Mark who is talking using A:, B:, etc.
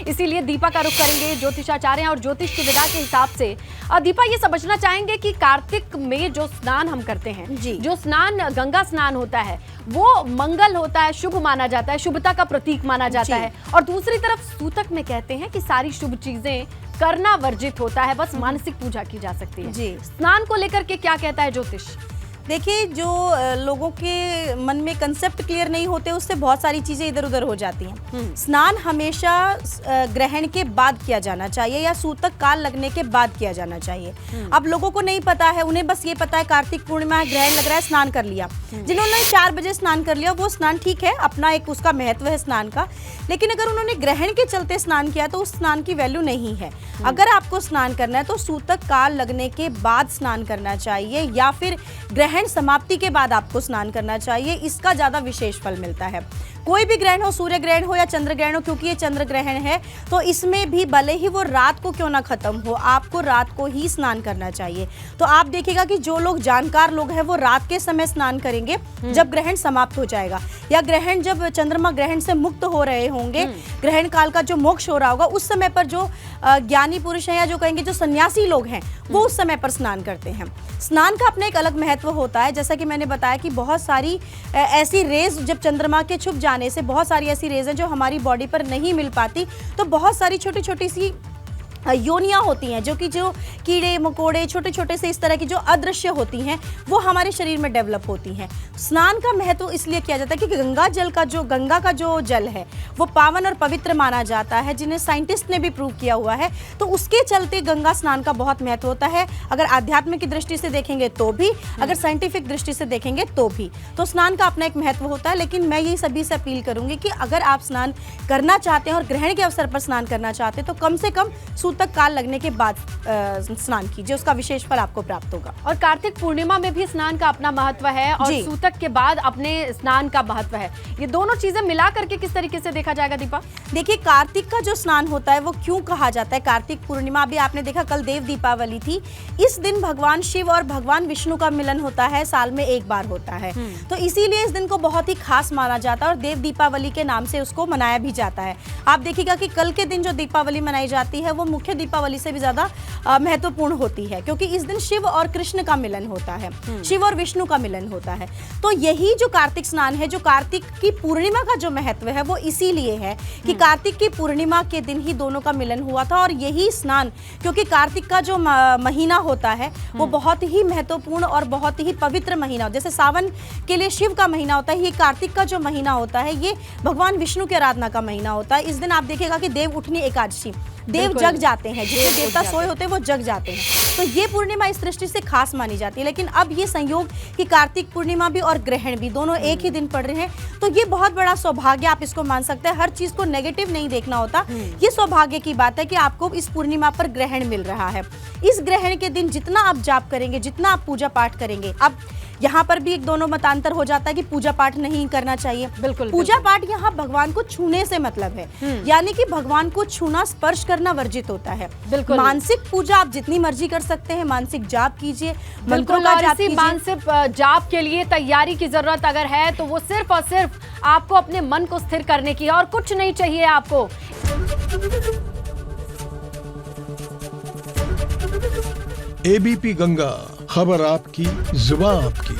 A: इसीलिए दीपा का रुख करेंगे ज्योतिषाचार्य और ज्योतिष की विदा के हिसाब से। दीपा, ये समझना चाहेंगे कि कार्तिक में जो स्नान हम करते हैं, जो स्नान गंगा स्नान होता है, वो मंगल होता है, शुभ माना जाता है, शुभता का प्रतीक माना जाता है। और दूसरी तरफ सूतक में कहते हैं कि सारी शुभ चीजें करना वर्जित होता है, बस मानसिक पूजा की जा सकती है। स्नान को लेकर के क्या कहता है ज्योतिष?
B: देखिए, जो लोगों के मन में कंसेप्ट क्लियर नहीं होते, उससे बहुत सारी चीज़ें इधर उधर हो जाती हैं। स्नान हमेशा ग्रहण के बाद किया जाना चाहिए या सूतक काल लगने के बाद किया जाना चाहिए। अब लोगों को नहीं पता है, उन्हें बस ये पता है कार्तिक पूर्णिमा है, ग्रहण लग रहा है, स्नान कर लिया। जिन्होंने 4 बजे स्नान कर लिया, वो स्नान ठीक है, अपना एक उसका महत्व है स्नान का। लेकिन अगर उन्होंने ग्रहण के चलते स्नान किया तो उस स्नान की वैल्यू नहीं है। अगर आपको स्नान करना है तो सूतक काल लगने के बाद स्नान करना चाहिए या फिर ग्रहण समाप्ति के बाद आपको स्नान करना चाहिए। इसका ज्यादा विशेष फल मिलता है। कोई भी ग्रहण हो, सूर्य ग्रहण हो या चंद्र ग्रहण हो, क्योंकि ये चंद्र ग्रहण है तो इसमें भी भले ही वो रात को क्यों ना खत्म हो, आपको रात को ही स्नान करना चाहिए। तो आप देखिएगा कि जो लोग जानकार लोग हैं वो रात के समय स्नान करेंगे जब ग्रहण समाप्त हो जाएगा, या ग्रहण जब चंद्रमा ग्रहण से मुक्त हो रहे होंगे, ग्रहण काल का जो मोक्ष हो रहा होगा, उस समय पर जो ज्ञानी पुरुष हैं या जो कहेंगे जो सन्यासी लोग हैं, वो उस समय पर स्नान करते हैं। स्नान का अपना एक अलग महत्व होता है। जैसा कि मैंने बताया कि बहुत सारी ऐसी रेज जब चंद्रमा के छुप जाने से, बहुत सारी ऐसी रेज हैं जो हमारी बॉडी पर नहीं मिल पाती, तो बहुत सारी छोटी छोटी सी योनियां होती हैं जो कीड़े मकोड़े छोटे छोटे से इस तरह की जो अदृश्य होती हैं, वो हमारे शरीर में डेवलप होती हैं। स्नान का महत्व इसलिए किया जाता है कि गंगा का जो जल है वो पावन और पवित्र माना जाता है, जिन्हें साइंटिस्ट ने भी प्रूव किया हुआ है। तो उसके चलते गंगा स्नान का बहुत महत्व होता है। अगर आध्यात्मिक की दृष्टि से देखेंगे तो भी, अगर साइंटिफिक दृष्टि से देखेंगे तो भी, तो स्नान का अपना एक महत्व होता है। लेकिन मैं यही सभी से अपील करूंगी कि अगर आप स्नान करना चाहते हैं और ग्रहण के अवसर पर स्नान करना चाहते हैं तो कम से कम सूतक काल लगने के बाद स्नान कीजिए, उसका विशेष फल आपको प्राप्त होगा।
A: और कार्तिक पूर्णिमा में भी स्नान का अपना महत्व है और सूतक के बाद अपने स्नान का महत्व है। ये दोनों चीजें मिला करके किस तरीके से देखा जाएगा दीपा?
B: देखिए, कार्तिक का जो स्नान होता है वो क्यों कहा जाता है कार्तिक पूर्णिमा? अभी आपने देखा कल देव दीपावली थी। इस दिन भगवान शिव और भगवान विष्णु का मिलन होता है, साल में एक बार होता है। तो इसीलिए इस दिन को बहुत ही खास माना जाता है और देव दीपावली के नाम से उसको मनाया भी जाता है। आप देखिएगा कि कल के दिन जो दीपावली मनाई जाती है वो मुख्य दीपावली से भी ज्यादा महत्वपूर्ण होती है, क्योंकि इस दिन शिव और कृष्ण का मिलन होता है, शिव और विष्णु का मिलन होता है। तो यही जो कार्तिक स्नान है, जो कार्तिक की पूर्णिमा का जो महत्व है वो इसीलिए है कि कार्तिक की पूर्णिमा के दिन ही दोनों का मिलन हुआ था। और यही स्नान, क्योंकि कार्तिक का जो महीना होता है वो बहुत ही महत्वपूर्ण और बहुत ही पवित्र महीना, जैसे सावन के लिए शिव का महीना होता है, ये कार्तिक का जो महीना होता है ये भगवान विष्णु की आराधना का महीना होता है। इस दिन आप देखिएगा कि देव उठनी एकादशी, देव जग जाते हैं, जिससे देवता सोए होते हैं वो जग जाते हैं। तो ये पूर्णिमा इस दृष्टि से खास मानी जाती है। लेकिन अब ये संयोग कि कार्तिक पूर्णिमा भी और ग्रहण भी दोनों एक ही दिन पड़ रहे हैं, तो ये बहुत बड़ा सौभाग्य आप इसको मान सकते हैं। हर चीज को नेगेटिव नहीं देखना होता। ये सौभाग्य की बात है कि आपको इस पूर्णिमा पर ग्रहण मिल रहा है। इस ग्रहण के दिन जितना आप जाप करेंगे, जितना आप पूजा पाठ करेंगे, अब यहाँ पर भी एक दोनों मतांतर हो जाता है कि पूजा पाठ नहीं करना चाहिए।
A: बिल्कुल,
B: पूजा पाठ यहाँ भगवान को छूने से मतलब है, यानी कि भगवान को छूना, स्पर्श करना वर्जित होता है।
A: बिल्कुल।
B: मानसिक पूजा आप जितनी मर्जी कर सकते हैं, मानसिक जाप कीजिए,
A: बिल्कुल। और इसी मानसिक जाप के लिए तैयारी की जरूरत अगर है तो वो सिर्फ और सिर्फ आपको अपने मन को स्थिर करने की है और कुछ नहीं चाहिए आपको।
C: एबीपी गंगा, खबर आपकी, जुबान आपकी।